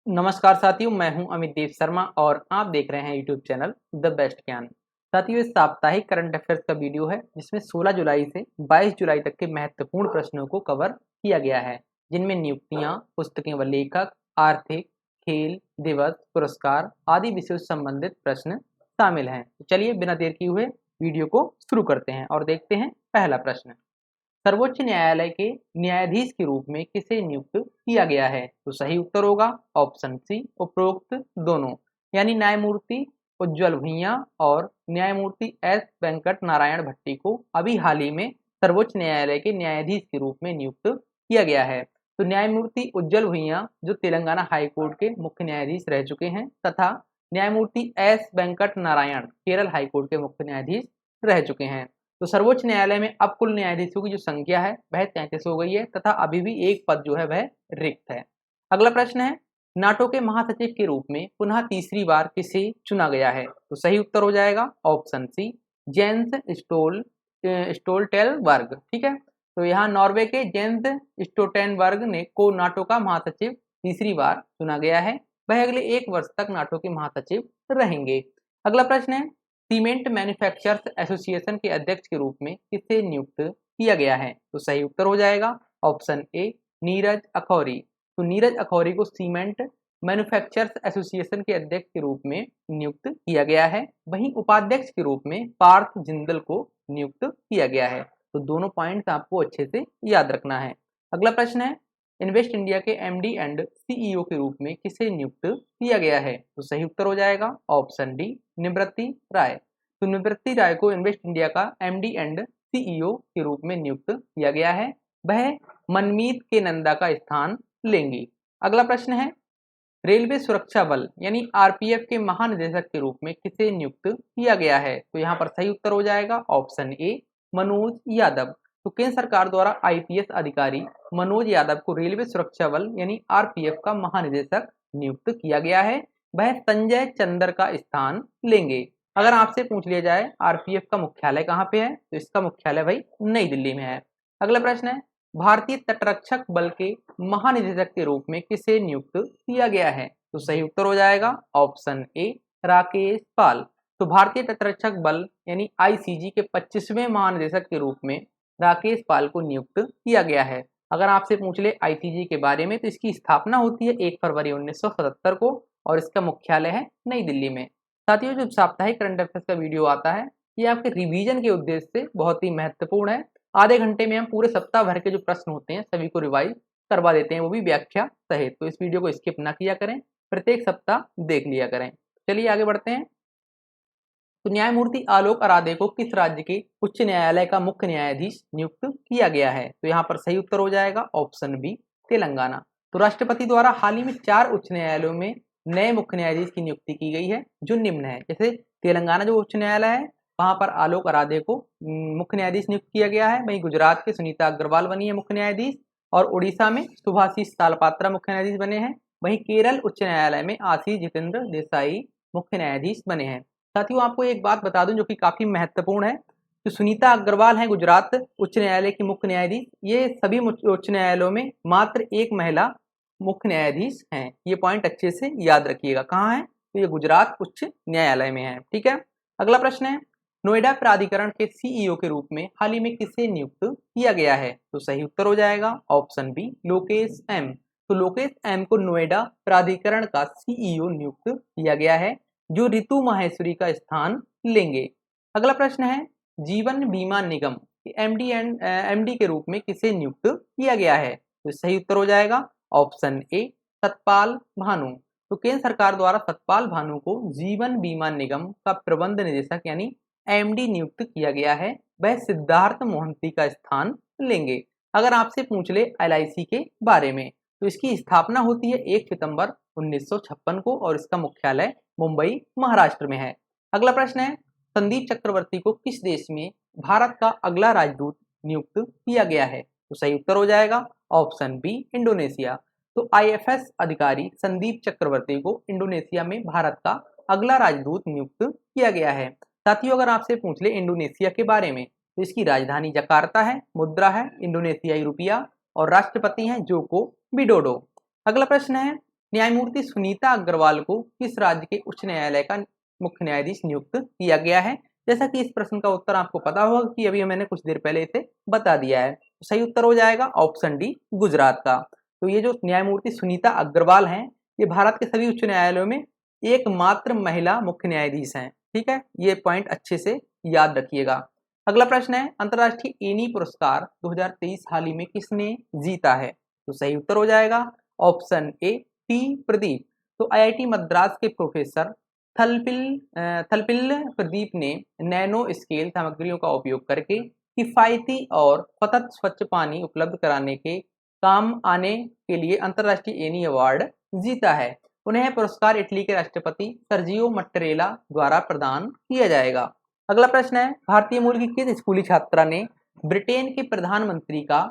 नमस्कार साथियों, मैं हूं अमित देव शर्मा और आप देख रहे हैं यूट्यूब चैनल द बेस्ट ज्ञान। साथियों, इस साप्ताहिक करंट अफेयर्स का वीडियो है जिसमें 16 जुलाई से 22 जुलाई तक के महत्वपूर्ण प्रश्नों को कवर किया गया है, जिनमें नियुक्तियां, पुस्तकें व लेखक, आर्थिक, खेल, दिवस, पुरस्कार आदि विषयों से संबंधित प्रश्न शामिल हैं। तो चलिए बिना देर किए हुए वीडियो को शुरू करते हैं और देखते हैं पहला प्रश्न। सर्वोच्च न्यायालय के न्यायाधीश के रूप में किसे नियुक्त किया गया है? तो सही उत्तर होगा ऑप्शन सी, उपरोक्त दोनों, यानी न्यायमूर्ति उज्ज्वल भुइयां और न्यायमूर्ति एस वेंकट नारायण भट्टी को अभी हाल ही में सर्वोच्च न्यायालय के न्यायाधीश के रूप में नियुक्त किया गया है। तो न्यायमूर्ति उज्ज्वल भुइयां जो तेलंगाना हाईकोर्ट के मुख्य न्यायाधीश रह चुके हैं तथा न्यायमूर्ति एस वेंकट नारायण केरल हाईकोर्ट के मुख्य न्यायाधीश रह चुके हैं। तो सर्वोच्च न्यायालय में अब कुल न्यायाधीशों की जो संख्या है वह 33 हो गई है तथा अभी भी एक पद जो है वह रिक्त है। अगला प्रश्न है, नाटो के महासचिव के रूप में पुनः तीसरी बार किसे चुना गया है? तो सही उत्तर हो जाएगा ऑप्शन सी, जेंस स्टोल्टेनबर्ग। ठीक है, तो यहाँ नॉर्वे के जेंस स्टोल्टेनबर्ग ने को नाटो का महासचिव तीसरी बार चुना गया है। वह अगले 1 वर्ष तक नाटो के महासचिव रहेंगे। अगला प्रश्न है, सीमेंट मैन्युफैक्चरर्स एसोसिएशन के अध्यक्ष के रूप में किसे नियुक्त किया गया है? तो सही उत्तर हो जाएगा ऑप्शन ए, नीरज अखौरी। तो नीरज अखौरी को सीमेंट मैन्युफैक्चरर्स एसोसिएशन के अध्यक्ष के रूप में नियुक्त किया गया है। वहीं उपाध्यक्ष के रूप में पार्थ जिंदल को नियुक्त किया गया है। तो दोनों पॉइंट्स आपको अच्छे से याद रखना है। अगला प्रश्न है, इन्वेस्ट इंडिया के एमडी एंड सीईओ के रूप में किसे नियुक्त किया गया है? तो सही उत्तर हो जाएगा ऑप्शन डी, निवृत्ति राय। तो निवृत्ति राय को इन्वेस्ट इंडिया का एमडी एंड सीईओ के रूप में नियुक्त किया गया है। वह मनमीत के नंदा का स्थान लेंगी। अगला प्रश्न है, रेलवे सुरक्षा बल यानी आरपीएफ के महानिदेशक के रूप में किसे नियुक्त किया गया है? तो यहाँ पर सही उत्तर हो जाएगा ऑप्शन ए, मनोज यादव। तो केंद्र सरकार द्वारा आईपीएस अधिकारी मनोज यादव को रेलवे सुरक्षा बल यानी आरपीएफ का महानिदेशक नियुक्त किया गया है। वह संजय चंद्र का स्थान लेंगे। अगर आपसे पूछ लिया जाए आरपीएफ का मुख्यालय कहाँ पे है, तो इसका मुख्यालय भाई नई दिल्ली में है। अगला प्रश्न है, भारतीय तटरक्षक बल के महानिदेशक के रूप में किसे नियुक्त किया गया है? तो सही उत्तर हो जाएगा ऑप्शन ए, राकेश पाल। तो भारतीय तटरक्षक बल यानी आईसीजी के 25वें महानिदेशक के रूप में राकेश पाल को नियुक्त किया गया है। अगर आपसे पूछ ले आईसीजी के बारे में, तो इसकी स्थापना होती है 1 फरवरी 1977 को और इसका मुख्यालय है नई दिल्ली में। साथियों, जो साप्ताहिक करंट अफेयर्स का वीडियो आता है ये आपके रिवीजन के उद्देश्य से बहुत ही महत्वपूर्ण है। आधे घंटे में हम पूरे सप्ताह भर के जो प्रश्न होते हैं सभी को रिवाइज करवा देते हैं, वो भी व्याख्या सहित। तो इस वीडियो को स्किप ना किया करें, प्रत्येक सप्ताह देख लिया करें। चलिए आगे बढ़ते हैं। तो न्यायमूर्ति आलोक आराधे को किस राज्य के उच्च न्यायालय का मुख्य न्यायाधीश नियुक्त किया गया है? तो यहाँ पर सही उत्तर हो जाएगा ऑप्शन बी, तेलंगाना। तो राष्ट्रपति द्वारा हाल ही में 4 उच्च न्यायालयों में नए मुख्य न्यायाधीश की नियुक्ति की गई है जो निम्न है। जैसे तेलंगाना जो उच्च न्यायालय है वहां पर आलोक आराधे को मुख्य न्यायाधीश नियुक्त किया गया है। वहीं गुजरात के सुनीता अग्रवाल बनी है मुख्य न्यायाधीश और उड़ीसा में सुभाषिष तालपात्रा मुख्य न्यायाधीश बने हैं। वहीं केरल उच्च न्यायालय में आशीष जितेंद्र देसाई मुख्य न्यायाधीश बने हैं। साथियों, आपको एक बात बता दूं जो कि काफी महत्वपूर्ण है। जो सुनीता अग्रवाल हैं गुजरात उच्च न्यायालय की मुख्य न्यायाधीश, ये सभी उच्च न्यायालयों में मात्र एक महिला मुख्य न्यायाधीश हैं। ये पॉइंट अच्छे से याद रखिएगा। कहाँ है? तो ये गुजरात उच्च न्यायालय में है। ठीक है, अगला प्रश्न है, नोएडा प्राधिकरण के सीईओ के रूप में हाल ही में किसे नियुक्त किया गया है? तो सही उत्तर हो जाएगा ऑप्शन बी, लोकेश एम। तो लोकेश एम को नोएडा प्राधिकरण का सीईओ नियुक्त किया गया है जो रितु माहेश्वरी का स्थान लेंगे। अगला प्रश्न है, जीवन बीमा निगम एमडी के रूप में किसे नियुक्त किया गया है? तो सही उत्तर हो जाएगा ऑप्शन ए, सतपाल भानु। तो केंद्र सरकार द्वारा सतपाल भानु को जीवन बीमा निगम का प्रबंध निदेशक यानी एमडी नियुक्त किया गया है। वह सिद्धार्थ मोहंती का स्थान लेंगे। अगर आपसे पूछ ले एलआईसी के बारे में, तो इसकी स्थापना होती है 1 सितंबर 1956 को और इसका मुख्यालय मुंबई महाराष्ट्र में है। अगला प्रश्न है, संदीप चक्रवर्ती को किस देश में भारत का अगला राजदूत नियुक्त किया गया है? तो सही उत्तर हो जाएगा ऑप्शन बी, इंडोनेशिया। तो आईएफएस अधिकारी संदीप चक्रवर्ती को इंडोनेशिया में भारत का अगला राजदूत नियुक्त किया गया है। साथियों, अगर आपसे पूछ ले इंडोनेशिया के बारे में, तो इसकी राजधानी जकार्ता है, मुद्रा है इंडोनेशियाई रुपया और राष्ट्रपति हैं जोको विडोडो। अगला प्रश्न है, न्यायमूर्ति सुनीता अग्रवाल को किस राज्य के उच्च न्यायालय का मुख्य न्यायाधीश नियुक्त किया गया है? जैसा कि इस प्रश्न का उत्तर आपको पता होगा कि अभी मैंने कुछ देर पहले इसे बता दिया है। तो सही उत्तर हो जाएगा ऑप्शन डी, गुजरात का। तो ये जो न्यायमूर्ति सुनीता अग्रवाल हैं, ये भारत के सभी उच्च न्यायालयों में एकमात्र महिला मुख्य न्यायाधीश हैं। ठीक है, ये पॉइंट अच्छे से याद रखिएगा। अगला प्रश्न है, अंतर्राष्ट्रीय एनी पुरस्कार 2023 हाल ही में किसने जीता है? तो सही उत्तर हो जाएगा ऑप्शन ए, टी प्रदीप। तो आईआईटी मद्रास के प्रोफेसर थलपिल प्रदीप ने नैनो स्केल सामग्रियों का उपयोग करके किफायती और सतत स्वच्छ पानी उपलब्ध कराने के काम आने के लिए अंतर्राष्ट्रीय एनी अवार्ड जीता है। उन्हें पुरस्कार इटली के राष्ट्रपति सर्जियो मट्टेरेला द्वारा प्रदान किया जाएगा। अगला प्रश्न है, भारतीय मूल की किस स्कूली छात्रा ने ब्रिटेन के प्रधानमंत्री का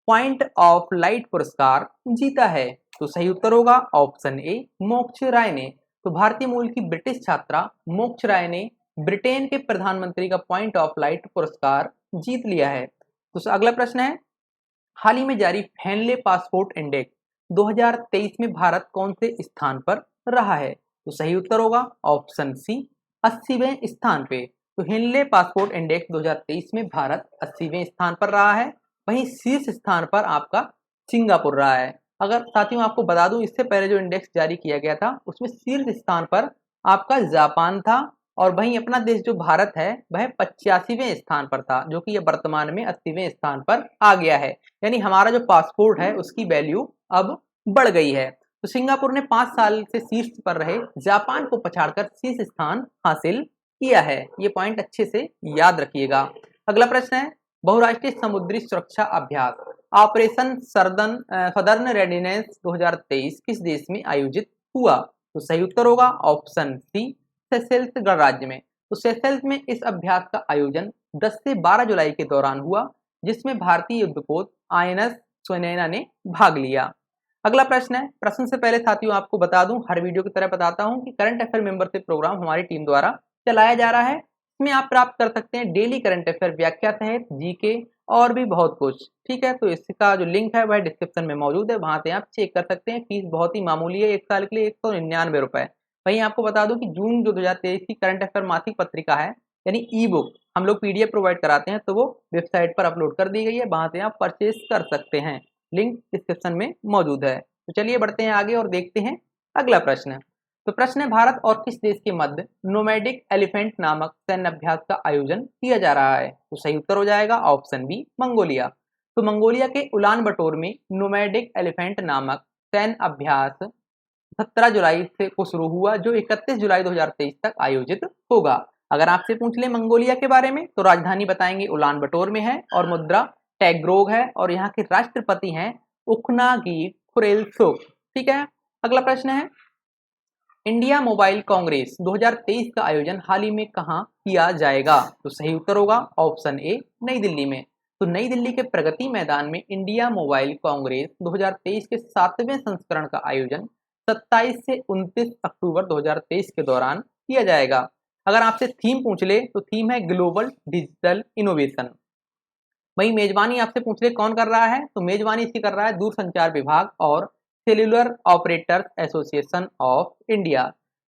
पॉइंट ऑफ लाइट पुरस्कार जीता है? तो सही उत्तर होगा ऑप्शन ए, मोक्ष राय ने। तो भारतीय मूल की ब्रिटिश छात्रा मोक्ष राय ने ब्रिटेन के प्रधानमंत्री का पॉइंट ऑफ लाइट पुरस्कार जीत लिया है। तो अगला प्रश्न है, हाल ही में जारी हेनले पासपोर्ट इंडेक्स 2023 में भारत कौन से स्थान पर रहा है? तो सही उत्तर होगा ऑप्शन सी, 80वें स्थान पे। तो हेनले पासपोर्ट इंडेक्स 2023 में भारत 80वें स्थान पर रहा है। वहीं शीर्ष स्थान पर आपका सिंगापुर रहा है। अगर साथियों आपको बता दूं, इससे पहले जो इंडेक्स जारी किया गया था उसमें शीर्ष स्थान पर आपका जापान था, और वहीं अपना देश जो भारत है वह 85वें स्थान पर था, जो कि यह वर्तमान में 80वें स्थान पर आ गया है। यानी हमारा जो पासपोर्ट है उसकी वैल्यू अब बढ़ गई है। तो सिंगापुर ने 5 साल से शीर्ष पर रहे जापान को पछाड़कर शीर्ष स्थान हासिल किया है। ये पॉइंट अच्छे से याद रखिएगा। अगला प्रश्न है, बहुराष्ट्रीय समुद्री सुरक्षा अभ्यास ऑपरेशन सदर्न रेडिनेस 2023 किस देश में आयोजित हुआ? तो सही उत्तर होगा ऑप्शन सी, सेशेल्स गणराज्य में। तो सेशेल्स में इस अभ्यास का आयोजन 10 से 12 जुलाई के दौरान हुआ, जिसमें भारतीय युद्धपोत आईएनएस सुनैना ने भाग लिया। अगला प्रश्न है, प्रश्न से पहले साथियों आपको बता दूं, हर वीडियो की तरह बताता हूं कि करंट अफेयर मेंबरशिप प्रोग्राम हमारी टीम द्वारा चलाया जा रहा है। इसमें आप प्राप्त कर सकते हैं डेली करंट अफेयर व्याख्या सहित जीके और भी बहुत कुछ। ठीक है, तो इसका जो लिंक है वह डिस्क्रिप्शन में मौजूद है, वहां से आप चेक कर सकते हैं। फीस बहुत ही मामूली है, 1 साल के लिए 199 रुपए। वहीं आपको बता दूं कि जून 2023 की करंट अफेयर मासिक पत्रिका है, यानी ई बुक हम लोग पीडीएफ प्रोवाइड कराते हैं, तो वो वेबसाइट पर अपलोड कर दी गई है, वहां से आप परचेज कर सकते हैं। लिंक डिस्क्रिप्शन में मौजूद है। तो चलिए बढ़ते हैं आगे और देखते हैं अगला प्रश्न। तो प्रश्न है, भारत और किस देश के मध्य नोमैडिक एलिफेंट नामक सैन्य अभ्यास का आयोजन किया जा रहा है? तो सही उत्तर हो जाएगा ऑप्शन बी, मंगोलिया। तो मंगोलिया के उलान बटोर में नोमैडिक एलिफेंट नामक सैन्य अभ्यास 17 जुलाई से को शुरू हुआ, जो 31 जुलाई 2023 तक आयोजित होगा। अगर आपसे पूछ ले मंगोलिया के बारे में, तो राजधानी बताएंगे उलान बटोर में है, और मुद्रा टैग्रोग है, और यहाँ के राष्ट्रपति हैं उखनागी खुरेलसुख। ठीक है, अगला प्रश्न है, इंडिया मोबाइल कांग्रेस 2023 का आयोजन हाल ही में कहाँ किया जाएगा? तो सही उत्तर होगा ऑप्शन ए, नई दिल्ली में। तो नई दिल्ली के प्रगति मैदान में इंडिया मोबाइल कांग्रेस 2023 के 7वें संस्करण का आयोजन 27 से 29 अक्टूबर 2023 के दौरान किया जाएगा। अगर आपसे थीम पूछ ले, तो थीम है ग्लोबल डिजिटल इनोवेशन। वही मेजबानी आपसे पूछ ले कौन कर रहा है, तो मेजबानी इसकी कर रहा है दूरसंचार विभाग और cellular operators association of India.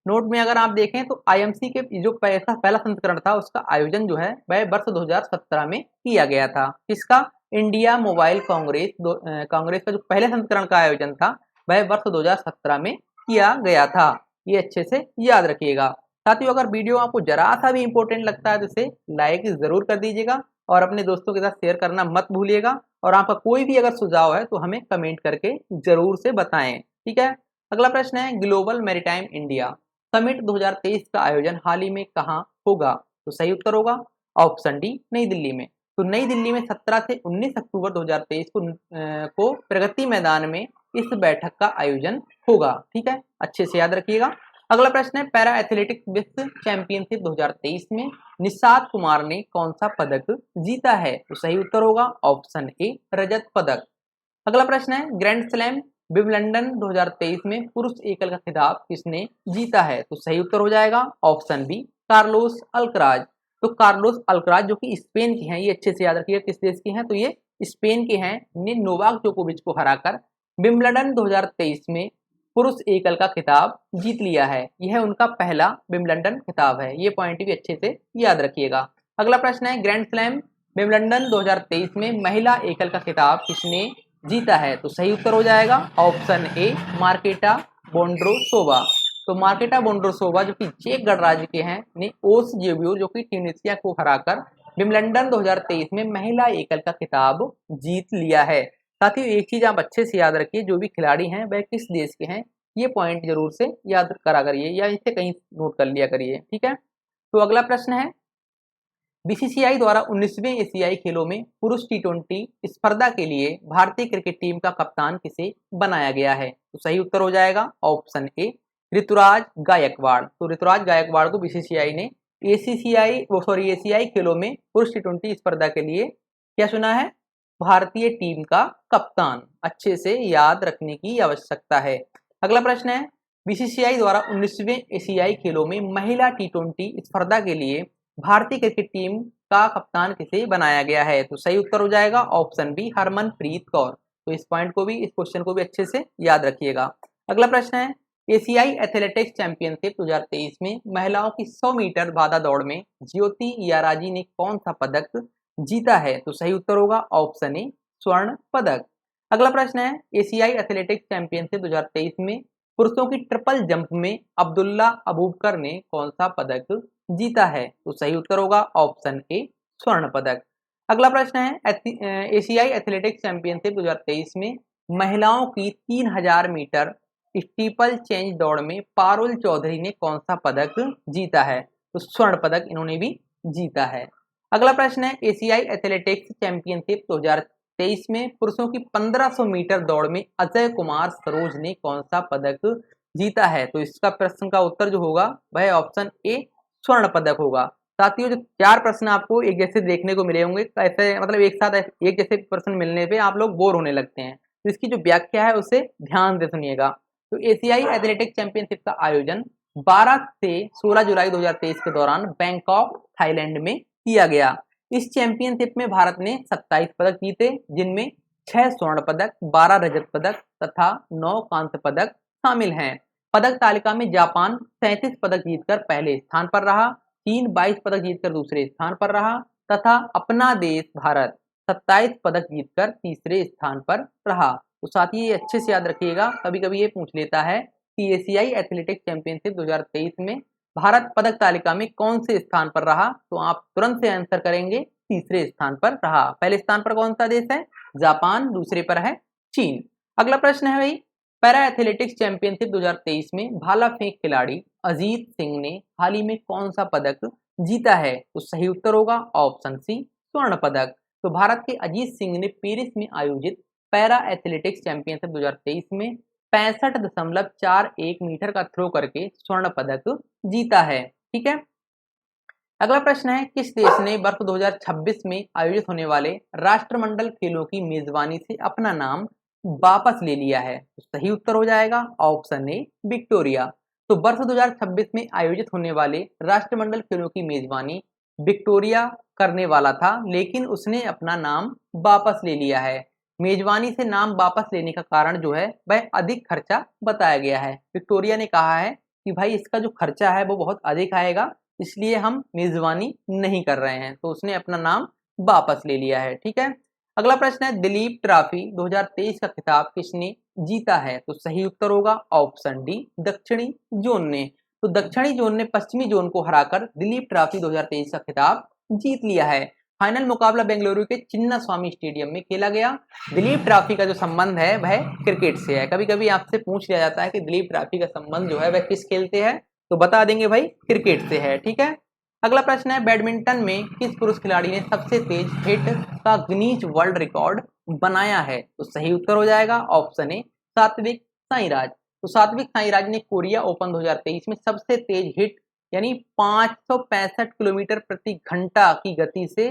Note में अगर आप देखें तो आईएमसी के जो पहला संस्करण था उसका आयोजन जो है वह वर्ष 2017 में किया गया था। इसका इंडिया मोबाइल कांग्रेस कांग्रेस का जो पहले संस्करण का आयोजन था वह वर्ष 2017 में किया गया था। ये अच्छे से याद रखिएगा। साथियों, अगर वीडियो आपको जरा सा भी इंपॉर्टेंट लगता है तो इसे लाइक जरूर कर दीजिएगा और अपने दोस्तों के साथ शेयर करना मत भूलिएगा। और आपका कोई भी अगर सुझाव है तो हमें कमेंट करके जरूर से बताएं। ठीक है, अगला प्रश्न है, ग्लोबल मैरीटाइम इंडिया समिट 2023 का आयोजन हाल ही में कहाँ होगा? तो सही उत्तर होगा ऑप्शन डी, नई दिल्ली में। तो नई दिल्ली में 17 से 19 अक्टूबर 2023 को प्रगति मैदान में इस बैठक का आयोजन होगा। ठीक है, अच्छे से याद रखिएगा। अगला प्रश्न है, पैरा एथलेटिक्स विश्व चैंपियनशिप 2023 में निषाद कुमार ने कौन सा पदक जीता है? तो सही उत्तर होगा ऑप्शन ए, रजत पदक। अगला प्रश्न है, ग्रैंड स्लैम विंबलडन 2023 में पुरुष एकल का खिताब किसने जीता है? तो सही उत्तर हो जाएगा ऑप्शन बी, कार्लोस अल्कराज। तो कार्लोस अल्कराज जो कि स्पेन के हैं, ये अच्छे से याद रखिएगा किस देश के हैं, तो ये स्पेन के हैं, ने नोवाक जोकोविच को हराकर विंबलडन 2023 में पुरुष एकल का खिताब जीत लिया है। यह उनका पहला विंबलडन खिताब है। ये पॉइंट भी अच्छे से याद रखिएगा। अगला प्रश्न है, ग्रैंड स्लैम विंबलडन 2023 में महिला एकल का खिताब किसने जीता है? तो सही उत्तर हो जाएगा ऑप्शन ए, मार्केटा बोंड्रोसोवा। तो मार्केटा बोंड्रोसोवा जो कि चेक गणराज्य के हैं ने ओस जेबियो जो कि ट्यूनिसिया को हराकर विंबलडन 2023 में महिला एकल का खिताब जीत लिया है। साथ ही एक चीज आप अच्छे से याद रखिए, जो भी खिलाड़ी हैं वह किस देश के हैं, ये पॉइंट जरूर से याद करा करिए या इसे कहीं नोट कर लिया करिए। ठीक है, तो अगला प्रश्न है, बीसीसीआई द्वारा 19वें एशियाई खेलों में पुरुष टी20 स्पर्धा के लिए भारतीय क्रिकेट टीम का कप्तान किसे बनाया गया है? तो सही उत्तर हो जाएगा ऑप्शन ए, ऋतुराज गायकवाड़। तो ऋतुराज गायकवाड़ को बीसीसीआई ने एशियाई खेलों में पुरुष टी20 स्पर्धा के लिए क्या चुना है? भारतीय टीम का कप्तान। अच्छे से याद रखने की आवश्यकता है। अगला प्रश्न है, बीसीसीआई द्वारा 19वें एशियाई खेलों में महिला टी20 स्पर्धा के लिए भारतीय क्रिकेट टीम का कप्तान किसे बनाया गया है? तो सही उत्तर हो जाएगा ऑप्शन बी, हरमनप्रीत कौर। तो इस क्वेश्चन को भी अच्छे से याद रखिएगा। अगला प्रश्न है, एशियाई एथलेटिक्स चैंपियनशिप 2023 में महिलाओं की 100 मीटर बाधा दौड़ में ज्योति याराजी ने कौन सा पदक जीता है? तो सही उत्तर होगा ऑप्शन ए, स्वर्ण पदक। अगला प्रश्न है, एशियाई एथलेटिक्स चैंपियनशिप 2023 में पुरुषों की ट्रिपल जंप में अब्दुल्ला अबूबकर ने कौन सा पदक जीता है? तो सही उत्तर होगा ऑप्शन ए, स्वर्ण पदक। अगला प्रश्न है, एशियाई एथलेटिक्स चैंपियनशिप 2023 में महिलाओं की 3000 मीटर स्टीपल चेंज दौड़ में पारुल चौधरी ने कौन सा पदक जीता है? तो स्वर्ण पदक इन्होंने भी जीता है। अगला प्रश्न है, एशियाई एथलेटिक्स चैंपियनशिप 2023 में पुरुषों की 1500 मीटर दौड़ में अजय कुमार सरोज ने कौन सा पदक जीता है? तो इसका प्रश्न का उत्तर जो होगा वह ऑप्शन ए, स्वर्ण पदक होगा। साथियों, जो 4 प्रश्न आपको एक जैसे देखने को मिले होंगे, ऐसे मतलब एक साथ एक जैसे प्रश्न मिलने पे आप लोग बोर होने लगते हैं, तो इसकी जो व्याख्या है उसे ध्यान से सुनिएगा। तो एशियाई एथलेटिक्स चैंपियनशिप का आयोजन 12 से 16 जुलाई 2023 के दौरान बैंकॉक, थाईलैंड में किया गया। इस चैंपियनशिप में भारत ने 27 पदक जीते, जिनमें 6 स्वर्ण पदक, 12 रजत पदक तथा 9 कांस्य पदक शामिल हैं। पदक तालिका में जापान 37 पदक जीतकर पहले स्थान पर रहा, चीन 22 पदक जीतकर दूसरे स्थान पर रहा तथा अपना देश भारत 27 पदक जीतकर तीसरे स्थान पर रहा। तो साथ ही ये अच्छे से याद रखिएगा, कभी कभी ये पूछ लेता है कि एशियाई एथलेटिक्स चैंपियनशिप 2023 में भारत पदक तालिका में कौन से स्थान पर रहा? तो आप तुरंत से आंसर करेंगे तीसरे स्थान पर रहा। पहले स्थान पर कौन सा देश है? जापान, दूसरे पर है चीन। अगला प्रश्न है भाई, पैरा एथलेटिक्स चैंपियनशिप 2023 में भाला फेंक खिलाड़ी अजीत सिंह ने हाल ही में कौन सा पदक जीता है? तो सही उत्तर होगा ऑप्शन सी, स्वर्ण पदक। तो भारत के अजीत सिंह ने पेरिस में आयोजित पैरा एथलेटिक्स चैंपियनशिप 2023 में 65.41 मीटर का थ्रो करके स्वर्ण पदक जीता है। ठीक है, अगला प्रश्न है, किस देश ने वर्ष 2026 में आयोजित होने वाले राष्ट्रमंडल खेलों की मेजबानी से अपना नाम वापस ले लिया है? तो सही उत्तर हो जाएगा ऑप्शन ए, विक्टोरिया। तो वर्ष 2026 में आयोजित होने वाले राष्ट्रमंडल खेलों की मेजबानी विक्टोरिया करने वाला था, लेकिन उसने अपना नाम वापस ले लिया है। मेजबानी से नाम वापस लेने का कारण जो है वह अधिक खर्चा बताया गया है। विक्टोरिया ने कहा है कि भाई इसका जो खर्चा है वो बहुत अधिक आएगा, इसलिए हम मेजबानी नहीं कर रहे हैं, तो उसने अपना नाम वापस ले लिया है। ठीक है, अगला प्रश्न है, दिलीप ट्रॉफी 2023 का खिताब किसने जीता है? तो सही उत्तर होगा ऑप्शन डी, दक्षिणी जोन ने। तो दक्षिणी जोन ने पश्चिमी जोन को हराकर दिलीप ट्रॉफी 2023 का खिताब जीत लिया है। फाइनल मुकाबला बेंगलुरु के चिन्ना स्वामी स्टेडियम में खेला गया। दिलीप ट्रॉफी का जो संबंध है वह क्रिकेट से है। कभी कभी आपसे पूछ लिया जाता है कि दिलीप ट्रॉफी का संबंध जो है वह किस खेल से है, तो बता देंगे भाई क्रिकेट से है। ठीक है, अगला प्रश्न है, बैडमिंटन में किस पुरुष खिलाड़ी ने सबसे तेज हिट का गिनीज वर्ल्ड रिकॉर्ड बनाया है? तो सही उत्तर हो जाएगा ऑप्शन ए, सात्विक साईराज। तो सात्विक साईराज ने कोरिया ओपन 2023 में सबसे तेज हिट यानी 565 किलोमीटर प्रति घंटा की गति से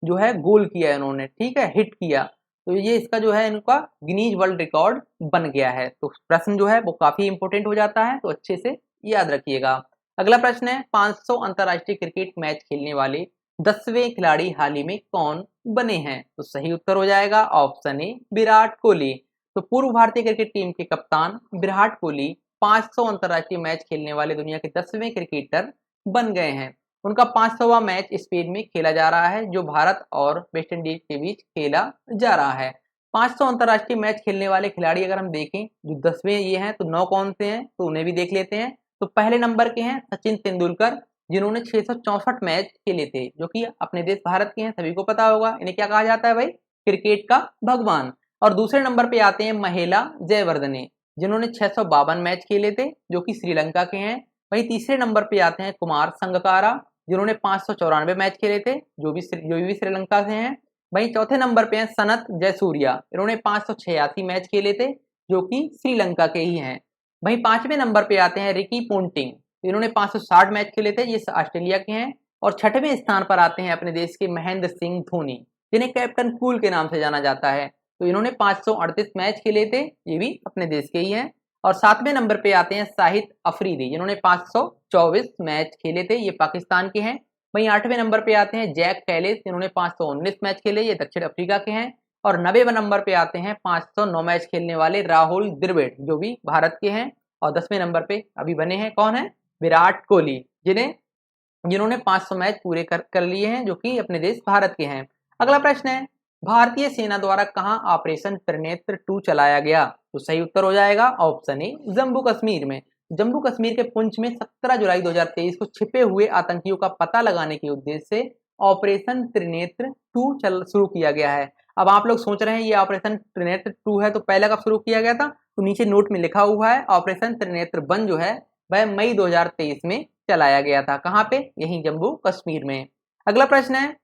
जो है गोल किया है उन्होंने। ठीक है, हिट किया, तो ये इसका जो है इनका गिनीज वर्ल्ड रिकॉर्ड बन गया है। तो प्रश्न जो है वो काफी इंपोर्टेंट हो जाता है, तो अच्छे से याद रखिएगा। अगला प्रश्न है, 500 अंतरराष्ट्रीय क्रिकेट मैच खेलने वाले 10वें खिलाड़ी हाल ही में कौन बने हैं? तो सही उत्तर हो जाएगा ऑप्शन ए, विराट कोहली। तो पूर्व भारतीय क्रिकेट टीम के कप्तान विराट कोहली 500 अंतर्राष्ट्रीय मैच खेलने वाले दुनिया के 10वें क्रिकेटर बन गए हैं। उनका 500वां मैच स्पेन में खेला जा रहा है, जो भारत और वेस्ट इंडीज के बीच खेला जा रहा है। 500 अंतर्राष्ट्रीय मैच खेलने वाले खिलाड़ी अगर हम देखें, जो 10वें ये हैं, तो 9 कौन से हैं, तो उन्हें भी देख लेते हैं। तो पहले नंबर के हैं सचिन तेंदुलकर, जिन्होंने 664 मैच खेले थे, जो कि अपने देश भारत के हैं, सभी को पता होगा। इन्हें क्या कहा जाता है भाई, क्रिकेट का भगवान। और दूसरे नंबर पे आते हैं महिला जयवर्धने, जिन्होंने 652 मैच खेले थे, जो कि श्रीलंका के हैं। वहीं तीसरे नंबर पे आते हैं कुमार संगकारा, जिन्होंने 594 मैच खेले थे, जो भी श्रीलंका से हैं। वहीं चौथे नंबर पे हैं सनत जयसूर्या, इन्होंने 586 मैच खेले थे, जो कि श्रीलंका के ही हैं। वहीं पांचवें नंबर पे आते हैं रिकी पोंटिंग, इन्होंने 560 मैच खेले थे, ये ऑस्ट्रेलिया के हैं। और छठवें स्थान पर आते हैं अपने देश के महेंद्र सिंह धोनी, जिन्हें कैप्टन कूल के नाम से जाना जाता है। तो इन्होंने 538 मैच खेले थे, ये भी अपने देश के ही हैं। और सातवें नंबर पे आते हैं शाहिद अफरीदी, जिन्होंने 524 मैच खेले थे, ये पाकिस्तान के हैं। वहीं आठवें नंबर पे आते हैं जैक कैलिस, जिन्होंने 519 मैच खेले, ये दक्षिण अफ्रीका के हैं। और 90वें नंबर पे आते हैं 509 मैच खेलने वाले राहुल द्रविड़, जो भी भारत के हैं। और 10वें नंबर पे अभी बने हैं कौन है, विराट कोहली, जिन्होंने 500 मैच पूरे कर लिए हैं, जो कि अपने देश भारत के हैं। अगला प्रश्न है, भारतीय सेना द्वारा कहां ऑपरेशन त्रिनेत्र 2 चलाया गया? तो सही उत्तर हो जाएगा ऑप्शन ए, जम्मू कश्मीर में। जम्मू कश्मीर के पुंछ में 17 जुलाई 2023 को छिपे हुए आतंकियों का पता लगाने के उद्देश्य से ऑपरेशन त्रिनेत्र 2 शुरू किया गया है। अब आप लोग सोच रहे हैं ये ऑपरेशन त्रिनेत्र 2 है, तो पहले कब शुरू किया गया था? तो नीचे नोट में लिखा हुआ है ऑपरेशन त्रिनेत्र 1 जो है वह मई 2023 में चलाया गया था। कहां पे? यहीं जम्मू कश्मीर में। अगला प्रश्न है,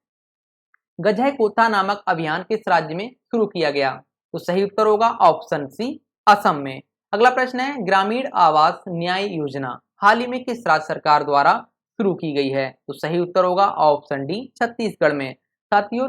गजह कोथा नामक अभियान किस राज्य में शुरू किया गया? तो सही उत्तर होगा ऑप्शन सी, असम में। अगला प्रश्न है, ग्रामीण आवास न्याय योजना हाल ही में किस राज्य सरकार द्वारा शुरू की गई है? तो सही उत्तर होगा ऑप्शन डी, छत्तीसगढ़ में। साथियों,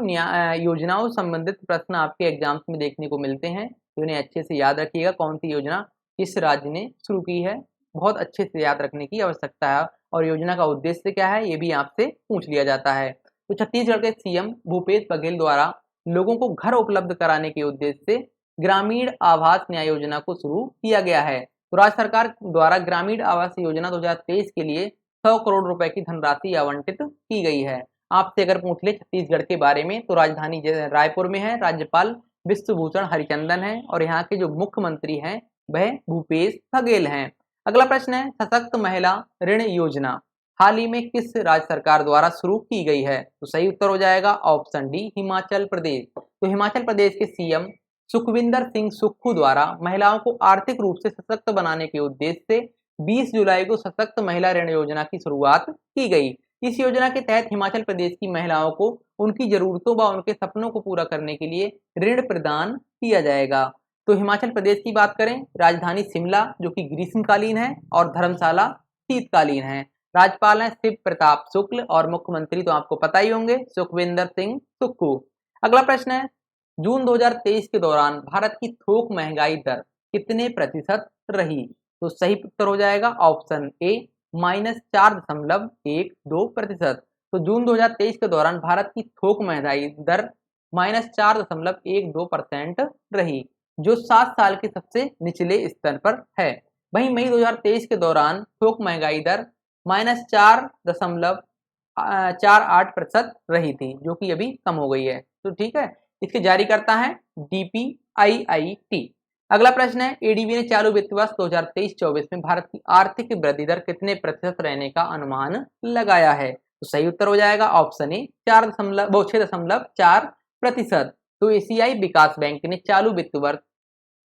योजनाओं संबंधित प्रश्न आपके एग्जाम्स में देखने को मिलते हैं, तो इन्हें अच्छे से याद रखिएगा, कौन सी योजना किस राज्य ने शुरू की है, बहुत अच्छे से याद रखने की आवश्यकता है। और योजना का उद्देश्य क्या है, ये भी आपसे पूछ लिया जाता है। तो छत्तीसगढ़ के सीएम भूपेश बघेल द्वारा लोगों को घर उपलब्ध कराने के उद्देश्य से ग्रामीण आवास न्याय योजना को शुरू किया गया है। तो राज्य सरकार द्वारा ग्रामीण आवास योजना 2023 के लिए 100 करोड़ रुपए की धनराशि आवंटित की गई है। आपसे अगर पूछ ले छत्तीसगढ़ के बारे में, तो राजधानी रायपुर में है, राज्यपाल विश्वभूषण हरिचंदन है, और यहाँ के जो मुख्यमंत्री हैं वह भूपेश बघेल हैं। अगला प्रश्न है, सशक्त महिला ऋण योजना हाल ही में किस राज्य सरकार द्वारा शुरू की गई है? तो सही उत्तर हो जाएगा ऑप्शन डी, हिमाचल प्रदेश। तो हिमाचल प्रदेश के सीएम सुखविंदर सिंह सुक्खू द्वारा महिलाओं को आर्थिक रूप से सशक्त बनाने के उद्देश्य से 20 जुलाई को सशक्त महिला ऋण योजना की शुरुआत की गई। इस योजना के तहत हिमाचल प्रदेश की महिलाओं को उनकी जरूरतों व उनके सपनों को पूरा करने के लिए ऋण प्रदान किया जाएगा। तो हिमाचल प्रदेश की बात करें, राजधानी शिमला जो कि ग्रीष्मकालीन है, और धर्मशाला शीतकालीन है। राज्यपाल हैं शिव प्रताप शुक्ल, और मुख्यमंत्री तो आपको पता ही होंगे, सुखविंदर सिंह सुक्खू। अगला प्रश्न है, जून 2023 के दौरान भारत की थोक महंगाई दर कितने प्रतिशत रही? तो सही उत्तर हो जाएगा ऑप्शन ए, -4.12%। तो जून 2023 के दौरान भारत की थोक महंगाई दर -4.12% रही, जो 7 साल के सबसे निचले स्तर पर है। वहीं मई 2023 के दौरान थोक महंगाई दर -4.48% रही थी, जो कि अभी कम हो गई है। तो ठीक है, इसके जारी करता है DPIIT। अगला प्रश्न है, एडीबी ने चालू वित्त वर्ष 2023-24 में भारत की आर्थिक वृद्धि दर कितने प्रतिशत रहने का अनुमान लगाया है? तो सही उत्तर हो जाएगा ऑप्शन ए, 6.4%। तो एशियाई विकास बैंक ने चालू वित्त वर्ष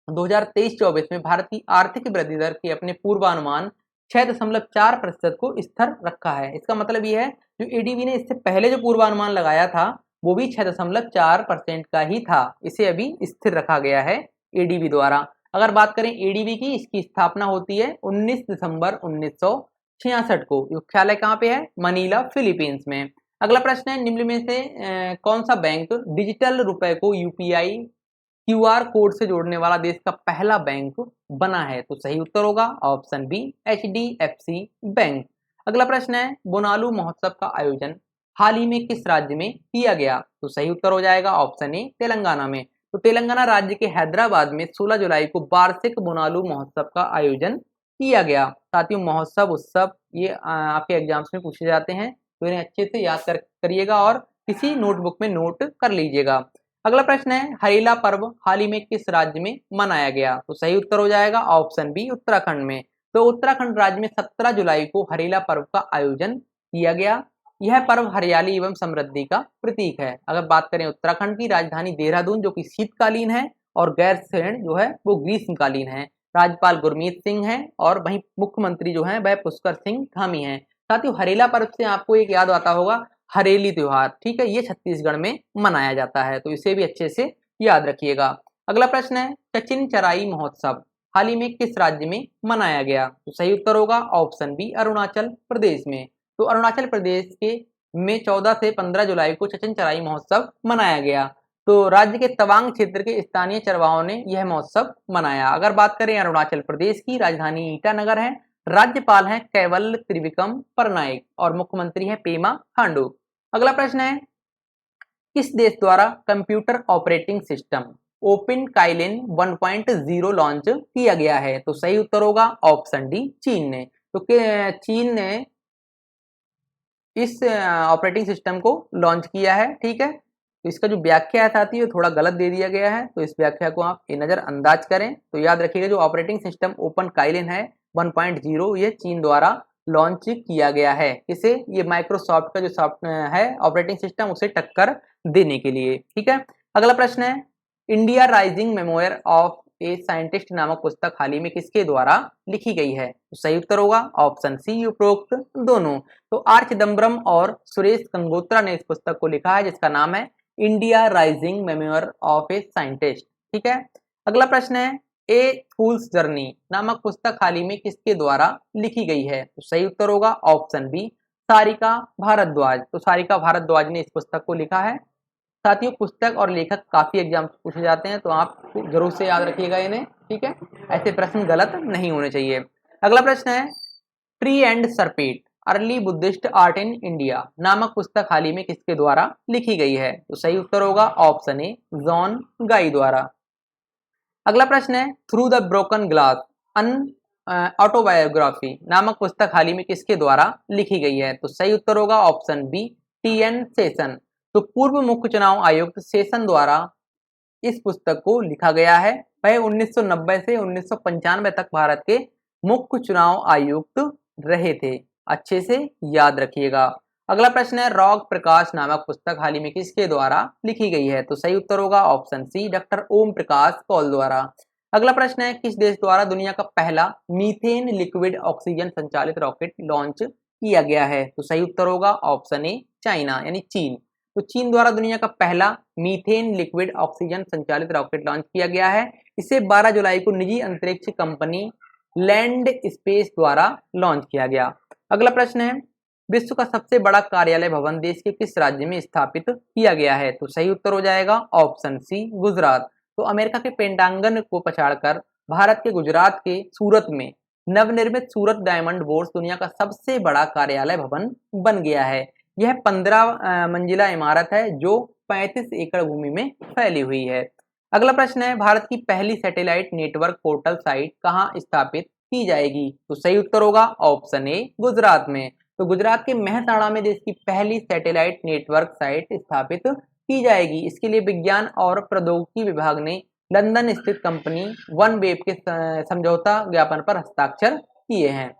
2023-24 में भारत की आर्थिक वृद्धि दर के अपने पूर्वानुमान 6.4% को स्थिर रखा है। इसका मतलब यह है, जो एडीबी ने इससे पहले जो पूर्वानुमान लगाया था वो भी 6.4% का ही था, इसे अभी स्थिर रखा गया है एडीबी द्वारा। अगर बात करें एडीबी की, इसकी स्थापना होती है 19 दिसंबर 1966 को। मुख्यालय कहाँ पे है? मनीला, फिलीपींस में। अगला प्रश्न है, निम्न में से कौन सा बैंक डिजिटल रुपए को यूपीआई क्यूआर कोड से जोड़ने वाला देश का पहला बैंक बना है? तो सही उत्तर होगा ऑप्शन बी, HDFC बैंक। अगला प्रश्न है, बोनालू महोत्सव का आयोजन हाल ही में किस राज्य में किया गया? तो सही उत्तर हो जाएगा ऑप्शन ए, तेलंगाना में। तो तेलंगाना राज्य के हैदराबाद में 16 जुलाई को वार्षिक बोनालू महोत्सव का आयोजन किया गया। साथियों, महोत्सव उत्सव ये आपके एग्जाम्स में पूछे जाते हैं, तो इन्हें अच्छे से याद करिएगा और किसी नोटबुक में नोट कर लीजिएगा। अगला प्रश्न है, हरेला पर्व हाल ही में किस राज्य में मनाया गया? तो सही उत्तर हो जाएगा ऑप्शन बी, उत्तराखंड में। तो उत्तराखंड राज्य में 17 जुलाई को हरेला पर्व का आयोजन किया गया। यह पर्व हरियाली एवं समृद्धि का प्रतीक है। अगर बात करें उत्तराखंड की, राजधानी देहरादून जो कि शीतकालीन है और गैरसैंण जो है वो ग्रीष्मकालीन है। राज्यपाल गुरमीत सिंह हैं और वहीं मुख्यमंत्री जो है वह पुष्कर सिंह धामी हैं। साथियों, हरेला पर्व से आपको एक याद आता होगा हरेली त्योहार, ठीक है, ये छत्तीसगढ़ में मनाया जाता है, तो इसे भी अच्छे से याद रखिएगा। अगला प्रश्न है, सचिन चराई महोत्सव हाल ही में किस राज्य में मनाया गया? तो सही उत्तर होगा ऑप्शन बी, अरुणाचल प्रदेश में। तो अरुणाचल प्रदेश के में 14 से 15 जुलाई को सचिन चराई महोत्सव मनाया गया। तो राज्य के तवांग क्षेत्र के स्थानीय चरवाहों ने यह महोत्सव मनाया। अगर बात करें अरुणाचल प्रदेश की, राजधानी ईटानगर है, राज्यपाल हैं कैवल्य त्रिविक्रम परनाइक और मुख्यमंत्री है पेमा खांडू। अगला प्रश्न है, किस देश द्वारा computer operating system open Kaelin 1.0 launch किया गया है? तो सही उत्तर होगा ऑप्शन डी, चीन ने। तो चीन ने इस ऑपरेटिंग सिस्टम को लॉन्च किया है, ठीक है। तो इसका जो व्याख्या है साथी वो थोड़ा गलत दे दिया गया है, तो इस व्याख्या को आप नजरअंदाज करें। तो याद रखिएगा, जो ऑपरेटिंग सिस्टम ओपन काइलिन है 1.0 ये चीन द्वारा लॉन्च किया गया है। इसे ये माइक्रोसॉफ्ट का जो सॉफ्टवेयर है ऑपरेटिंग सिस्टम उसे टक्कर देने के लिए, ठीक है। अगला प्रश्न है, India rising memoir of a scientist नामक पुस्तक हाल ही में किसके द्वारा लिखी गई है? तो सही उत्तर होगा ऑप्शन सी, उपरोक्त दोनों। तो आर चिदम्बरम और सुरेश गंगोत्रा ने इस पुस्तक को लिखा है जिसका नाम है India rising memoir of a scientist, ठीक है। अगला प्रश्न है, ए फूल्स जर्नी नामक पुस्तक हाल ही में किसके द्वारा लिखी गई है? तो सही उत्तर होगा ऑप्शन बी, सारिका भारद्वाज। तो सारिका भारद्वाज ने इस पुस्तक को लिखा है। साथियों, पुस्तक और लेखक काफी एग्जाम पूछे जाते हैं, तो आप जरूर से याद रखिएगा इन्हें, ठीक है। ऐसे प्रश्न गलत नहीं होने चाहिए। अगला प्रश्न है, tree and serpent early Buddhist art in India नामक पुस्तक हाल ही में किसके द्वारा लिखी गई है? तो सही उत्तर होगा ऑप्शन ए, जॉन गाई द्वारा। अगला प्रश्न है, through the broken glass an autobiography नामक पुस्तक हाल ही में किसके द्वारा लिखी गई है? तो सही उत्तर होगा ऑप्शन बी, टी.एन. शेषन। तो पूर्व मुख्य चुनाव आयुक्त शेषन द्वारा इस पुस्तक को लिखा गया है। वह 1990 से 1995 तक भारत के मुख्य चुनाव आयुक्त रहे थे, अच्छे से याद रखिएगा। अगला प्रश्न है, रॉक प्रकाश नामक पुस्तक हाल ही में किसके द्वारा लिखी गई है? तो सही उत्तर होगा option C, doctor Om Prakash Kaul द्वारा। अगला प्रश्न है, किस देश द्वारा दुनिया का पहला मीथेन लिक्विड ऑक्सीजन संचालित रॉकेट लॉन्च किया गया है? तो सही उत्तर होगा ऑप्शन ए, चाइना यानी चीन। तो चीन द्वारा दुनिया का पहला मीथेन लिक्विड ऑक्सीजन संचालित रॉकेट लॉन्च किया गया है। इसे 12 जुलाई को निजी अंतरिक्ष कंपनी लैंड स्पेस द्वारा लॉन्च किया गया। अगला प्रश्न है, विश्व का सबसे बड़ा कार्यालय भवन देश के किस राज्य में स्थापित किया गया है? तो सही उत्तर हो जाएगा ऑप्शन सी, गुजरात। तो अमेरिका के पेंटागन को पछाड़कर भारत के गुजरात के सूरत में नवनिर्मित सूरत डायमंड बोर्स दुनिया का सबसे बड़ा कार्यालय भवन बन गया है। यह 15 मंजिला इमारत है जो 35 एकड़ भूमि में फैली हुई है। अगला प्रश्न है, भारत की पहली सैटेलाइट नेटवर्क पोर्टल साइट कहाँ स्थापित की जाएगी? तो सही उत्तर होगा ऑप्शन ए, गुजरात में। तो गुजरात के मेहसाणा में देश की पहली सैटेलाइट नेटवर्क साइट स्थापित की जाएगी। इसके लिए विज्ञान और प्रौद्योगिकी विभाग ने लंदन स्थित कंपनी OneWeb के समझौता ज्ञापन पर हस्ताक्षर किए हैं।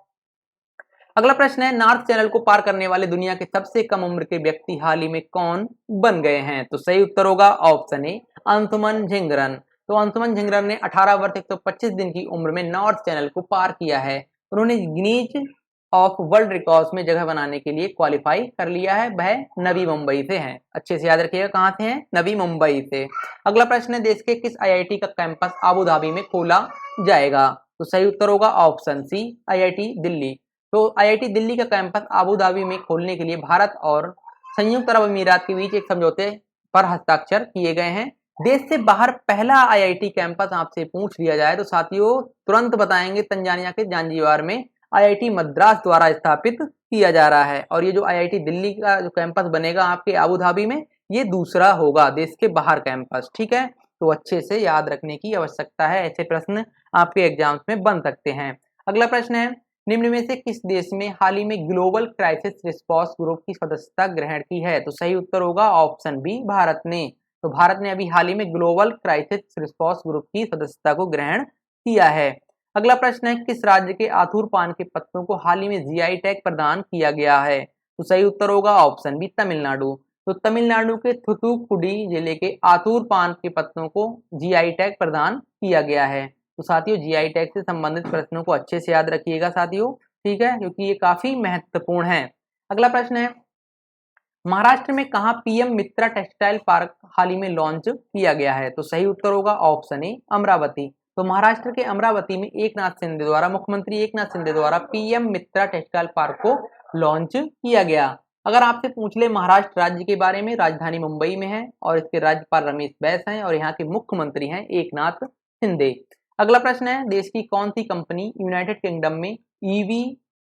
अगला प्रश्न है, नॉर्थ चैनल को पार करने वाले दुनिया के सबसे कम उम्र के व्यक्ति हाल ही में कौन बन गए हैं? तो सही उत्तर होगा ऑप्शन ए, अंशुमन झिंगरन। तो अंशुमन झिंगरन ने 18 वर्ष 125 दिन की उम्र में नॉर्थ चैनल को पार किया है। उन्होंने गिनीज ऑफ वर्ल्ड रिकॉर्ड्स में जगह बनाने के लिए क्वालिफाई कर लिया है। वह नवी मुंबई से हैं, अच्छे से याद रखिएगा कहाँ से हैं, नवी मुंबई से। अगला प्रश्न है, देश के किस आईआईटी का कैंपस अबू धाबी में खोला जाएगा? तो सही उत्तर होगा ऑप्शन सी, आईआईटी दिल्ली। तो आईआईटी दिल्ली का कैंपस अबू धाबी में खोलने के लिए भारत और संयुक्त अरब अमीरात के बीच एक समझौते पर हस्ताक्षर किए गए हैं। देश से बाहर पहला आईआईटी कैंपस आपसे पूछ लिया जाए तो साथियों तुरंत बताएंगे, तंजानिया के जांजिबार में आईआईटी मद्रास द्वारा स्थापित किया जा रहा है। और ये जो आईआईटी दिल्ली का जो कैंपस बनेगा आपके अबू धाबी में, ये दूसरा होगा देश के बाहर कैंपस, ठीक है। तो अच्छे से याद रखने की आवश्यकता है। ऐसे प्रश्न आपके एग्जाम्स में बन सकते हैं। अगला प्रश्न है, निम्न में से किस देश में हाल ही में ग्लोबल क्राइसिस रिस्पॉन्स ग्रुप की सदस्यता ग्रहण की है? तो सही उत्तर होगा ऑप्शन बी, भारत ने। तो भारत ने अभी हाल ही में ग्लोबल क्राइसिस रिस्पॉन्स ग्रुप की सदस्यता को ग्रहण किया है। अगला प्रश्न है, किस राज्य के आथुर पान के पत्तों को हाल ही में जीआई टैग प्रदान किया गया है? तो सही उत्तर होगा ऑप्शन बी, तमिलनाडु। तो तमिलनाडु के थुथुकुडी जिले के आतूर पान के पत्तों को जीआई टैग प्रदान किया गया है। तो साथियों, जीआई टैग से संबंधित प्रश्नों को अच्छे से याद रखिएगा साथियों, ठीक है, क्योंकि ये काफी महत्वपूर्ण है। अगला प्रश्न है, महाराष्ट्र में कहा पीएम मित्रा टेक्सटाइल पार्क हाल ही में लॉन्च किया गया है? तो सही उत्तर होगा ऑप्शन ए, अमरावती। तो महाराष्ट्र के अमरावती में मुख्यमंत्री एकनाथ शिंदे द्वारा पीएम मित्रा टेक्सटाइल पार्क को लॉन्च किया गया। अगर आपसे पूछ ले महाराष्ट्र राज्य के बारे में, राजधानी मुंबई में है और इसके राज्यपाल रमेश बैस हैं और यहाँ के मुख्यमंत्री हैं एकनाथ शिंदे। अगला प्रश्न है, देश की कौन सी कंपनी यूनाइटेड किंगडम में ईवी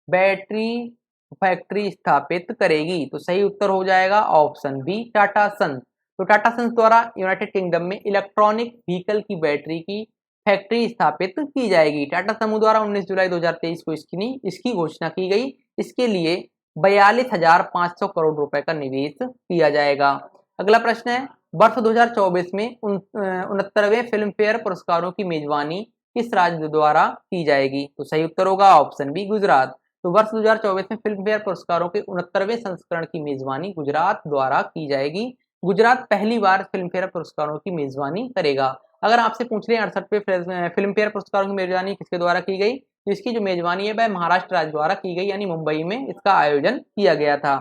बैटरी फैक्ट्री स्थापित करेगी? तो सही उत्तर हो जाएगा ऑप्शन बी, टाटा सन्स। तो टाटा सन्स द्वारा यूनाइटेड किंगडम में इलेक्ट्रॉनिक व्हीकल की बैटरी की फैक्ट्री स्थापित की जाएगी। टाटा समूह द्वारा 19 जुलाई 2023 को इसकी घोषणा की गई। इसके लिए 42,500 करोड़ रुपए का निवेश किया जाएगा। अगला प्रश्न है, वर्ष 2024 में 69वें फिल्म फेयर पुरस्कारों की मेजबानी किस राज्य द्वारा की जाएगी? तो सही उत्तर होगा ऑप्शन बी, गुजरात। तो वर्ष 2024 में फिल्म फेयर पुरस्कारों के 69वें संस्करण की मेजबानी गुजरात द्वारा की जाएगी। गुजरात पहली बार फिल्म फेयर पुरस्कारों की मेजबानी करेगा। अगर आपसे पूछ रहे 68वें फिल्म फेयर पुरस्कारों की मेजबानी किसके द्वारा की गई, तो इसकी जो मेजबानी है वह महाराष्ट्र राज्य द्वारा की गई, यानी मुंबई में इसका आयोजन किया गया था।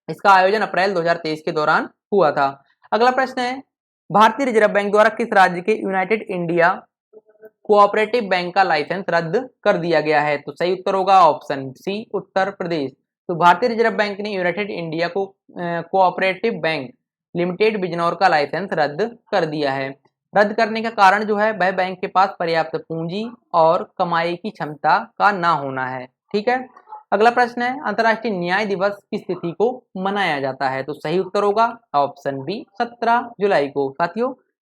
इसका आयोजन अप्रैल 2023 के दौरान हुआ था। अगला प्रश्न है, भारतीय रिजर्व बैंक द्वारा किस राज्य के यूनाइटेड इंडिया कोऑपरेटिव बैंक का लाइसेंस रद्द कर दिया गया है? तो सही उत्तर होगा ऑप्शन सी, उत्तर प्रदेश। तो भारतीय रिजर्व बैंक ने United India cooperative bank limited Bijnor का लाइसेंस रद्द कर दिया है। रद्द करने का कारण जो है वह बैंक के पास पर्याप्त पूंजी और कमाई की क्षमता का ना होना है, ठीक है। अगला प्रश्न है, अंतर्राष्ट्रीय न्याय दिवस किस तिथि को मनाया जाता है? तो सही उत्तर होगा ऑप्शन बी, 17 जुलाई को। साथियों,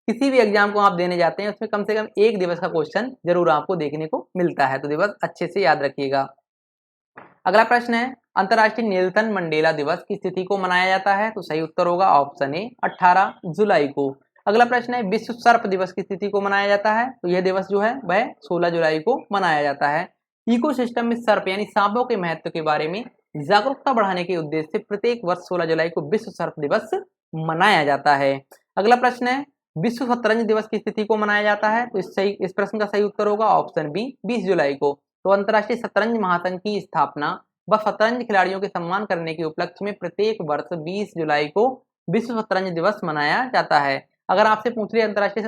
किसी भी एग्जाम को आप देने जाते हैं उसमें कम से कम एक दिवस का क्वेश्चन जरूर आपको देखने को मिलता है, तो दिवस अच्छे से याद रखिएगा। अगला प्रश्न है, अंतर्राष्ट्रीय नेल्सन मंडेला दिवस किस तिथि को मनाया जाता है? तो सही उत्तर होगा ऑप्शन ए, 18 जुलाई को। अगला प्रश्न है, विश्व सर्प दिवस किस तिथि को मनाया जाता है? तो यह दिवस जो है वह 16 जुलाई को मनाया जाता है। इकोसिस्टम में सर्प यानी सांपों के महत्व के बारे में जागरूकता बढ़ाने के उद्देश्य से प्रत्येक वर्ष 16 जुलाई को विश्व सर्प दिवस मनाया जाता है। अगला प्रश्न है, विश्व शतरंज दिवस किस तिथि को मनाया जाता है? तो इस प्रश्न का सही उत्तर होगा ऑप्शन बी, 20 जुलाई को। तो अंतर्राष्ट्रीय शतरंज महासंघ की स्थापना व शतरंज खिलाड़ियों के सम्मान करने के उपलक्ष्य में प्रत्येक वर्ष 20 जुलाई को विश्व शतरंज दिवस मनाया जाता है। अगर आपसे पूछ लिया अंतर्राष्ट्रीय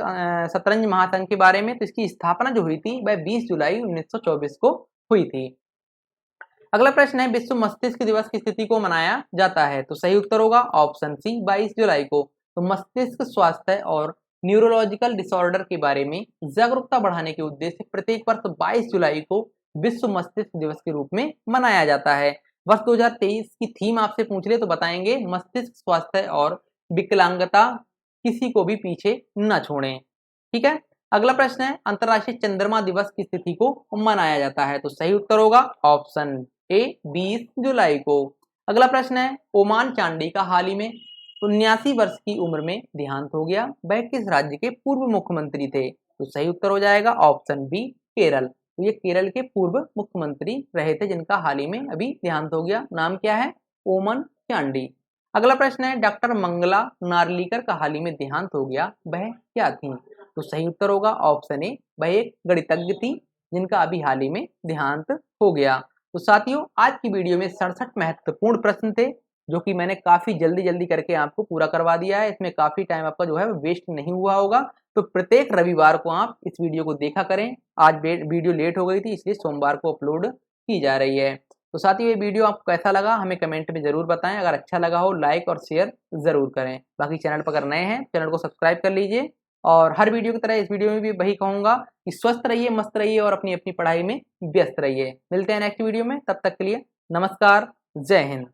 शतरंज महासंघ के बारे में, तो इसकी स्थापना जो हुई थी वह 20 जुलाई 1924 को हुई थी। अगला प्रश्न है, विश्व मस्तिष्क दिवस किस तिथि को मनाया जाता है? तो सही उत्तर होगा ऑप्शन सी, 22 जुलाई को। तो मस्तिष्क स्वास्थ्य और न्यूरोलॉजिकल डिसऑर्डर के बारे में जागरूकता बढ़ाने के उद्देश्य से प्रत्येक वर्ष 22 जुलाई को विश्व मस्तिष्क दिवस के रूप में मनाया जाता है। वर्ष 2023 की थीम आपसे पूछ ले तो बताएंगे, मस्तिष्क स्वास्थ्य और विकलांगता किसी को भी पीछे न छोड़ें, ठीक है। अगला प्रश्न है, अंतर्राष्ट्रीय चंद्रमा दिवस किस तिथि को मनाया जाता है? तो सही उत्तर होगा ऑप्शन ए, 20 जुलाई को। अगला प्रश्न है, ओमान चांडी का हाल ही में 79 वर्ष की उम्र में देहांत हो गया, वह किस राज्य के पूर्व मुख्यमंत्री थे? तो सही उत्तर हो जाएगा ऑप्शन बी, केरल। तो ये केरल के पूर्व मुख्यमंत्री रहे थे जिनका हाल ही में अभी देहांत हो गया। नाम क्या है? ओमन चांडी। अगला प्रश्न है, डॉक्टर मंगला नार्लिकर का हाल ही में देहांत हो गया, वह क्या थी? तो सही उत्तर होगा ऑप्शन ए, वह एक गणितज्ञ थी जिनका अभी हाल ही में देहांत हो गया। तो साथियों, आज की वीडियो में 67 महत्वपूर्ण प्रश्न थे जो कि मैंने काफी जल्दी करके आपको पूरा करवा दिया है। इसमें काफी टाइम आपका जो है वेस्ट नहीं हुआ होगा। तो प्रत्येक रविवार को आप इस वीडियो को देखा करें। आज वीडियो लेट हो गई थी इसलिए सोमवार को अपलोड की जा रही है। तो साथियों, ये वीडियो आपको कैसा लगा हमें कमेंट में जरूर बताएं। अगर अच्छा लगा हो लाइक और शेयर जरूर करें। बाकी चैनल पर अगर नए हैं चैनल को सब्सक्राइब कर लीजिए। और हर वीडियो की तरह इस वीडियो में भी वही कहूंगा कि स्वस्थ रहिए, मस्त रहिए और अपनी अपनी पढ़ाई में व्यस्त रहिए। मिलते हैं नेक्स्ट वीडियो में, तब तक के लिए नमस्कार, जय हिंद।